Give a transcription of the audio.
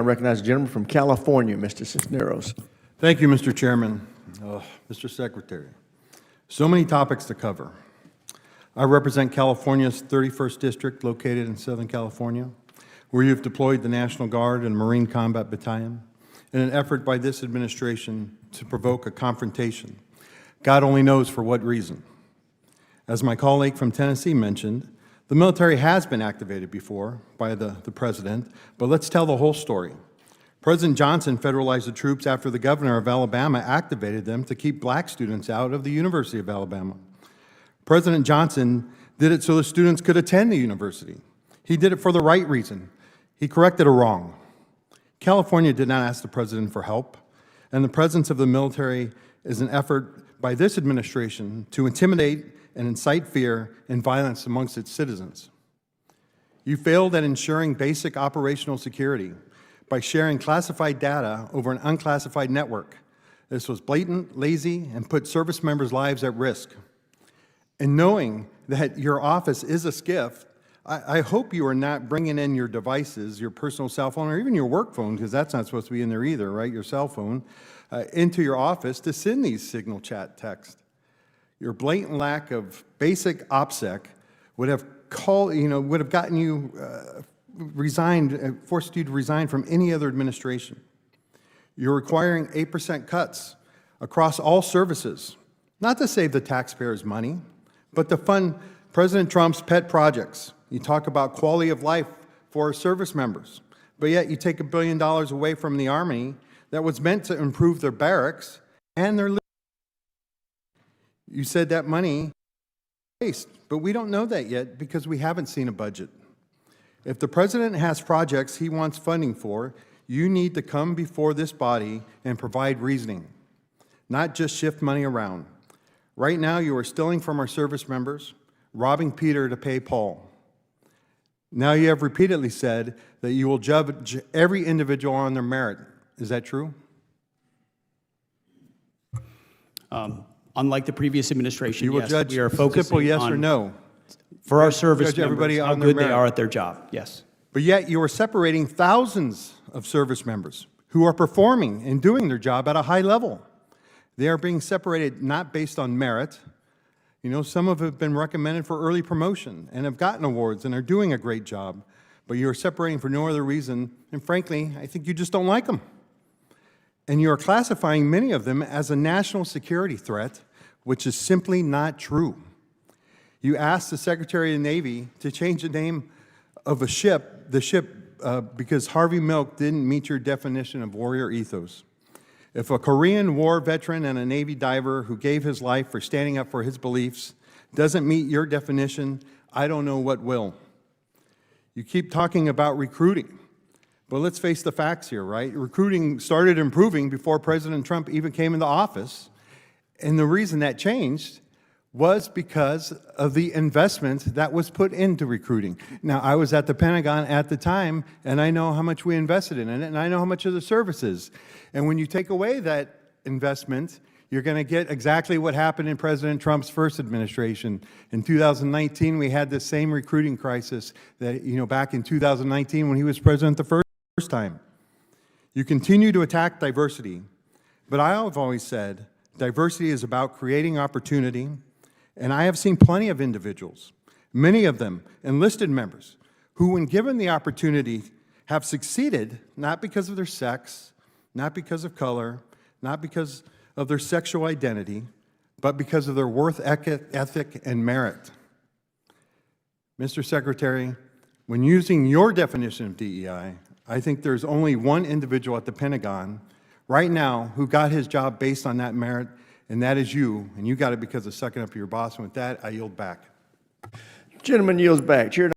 I recognize the gentleman from California, Mr. Cisneros. Thank you, Mr. Chairman. Mr. Secretary, so many topics to cover. I represent California's 31st District, located in Southern California, where you've deployed the National Guard and Marine Combat Battalion in an effort by this administration to provoke a confrontation. God only knows for what reason. As my colleague from Tennessee mentioned, the military has been activated before by the president, but let's tell the whole story. President Johnson federalized the troops after the governor of Alabama activated them to keep black students out of the University of Alabama. President Johnson did it so the students could attend the university. He did it for the right reason. He corrected a wrong. California did not ask the president for help, and the presence of the military is an effort by this administration to intimidate and incite fear and violence amongst its citizens. You failed at ensuring basic operational security by sharing classified data over an unclassified network. This was blatant, lazy, and put service members' lives at risk. And knowing that your office is a SCIF, I hope you are not bringing in your devices, your personal cell phone, or even your work phone, because that's not supposed to be in there either, right, your cell phone, into your office to send these signal chat texts. Your blatant lack of basic OPSEC would have gotten you forced you to resign from any other administration. You're requiring 8% cuts across all services, not to save the taxpayers money, but to fund President Trump's pet projects. You talk about quality of life for our service members, but yet you take $1 billion away from the Army that was meant to improve their barracks and their living. You said that money waste, but we don't know that yet because we haven't seen a budget. If the president has projects he wants funding for, you need to come before this body and provide reasoning, not just shift money around. Right now, you are stealing from our service members, robbing Peter to pay Paul. Now you have repeatedly said that you will judge every individual on their merit. Is that true? Unlike the previous administration, you will yes, judge we are focusing simple yes on, or no. for our service Judge everybody members, how on their good they merit. are at their job, yes. But yet you are separating thousands of service members who are performing and doing their job at a high level. They are being separated not based on merit. You know, some of them have been recommended for early promotion and have gotten awards and are doing a great job, but you are separating for no other reason, and frankly, I think you just don't like them. And you are classifying many of them as a national security threat, which is simply not true. You asked the Secretary of the Navy to change the name of the ship, because Harvey Milk didn't meet your definition of warrior ethos. If a Korean War veteran and a Navy diver who gave his life for standing up for his beliefs doesn't meet your definition, I don't know what will. You keep talking about recruiting, but let's face the facts here, right? Recruiting started improving before President Trump even came into office, and the reason that changed was because of the investment that was put into recruiting. Now, I was at the Pentagon at the time, and I know how much we invested in it, and I know how much of the services. And when you take away that investment, you're going to get exactly what happened in President Trump's first administration. In 2019, we had the same recruiting crisis that, back in 2019 when he was president the first time. You continue to attack diversity, but I have always said diversity is about creating opportunity. And I have seen plenty of individuals, many of them enlisted members, who when given the opportunity have succeeded, not because of their sex, not because of color, not because of their sexual identity, but because of their worth ethic and merit. Mr. Secretary, when using your definition of DEI, I think there's only one individual at the Pentagon right now who got his job based on that merit, and that is you, and you got it because of sucking up to your boss. And with that, I yield back. Gentleman yields back. Chair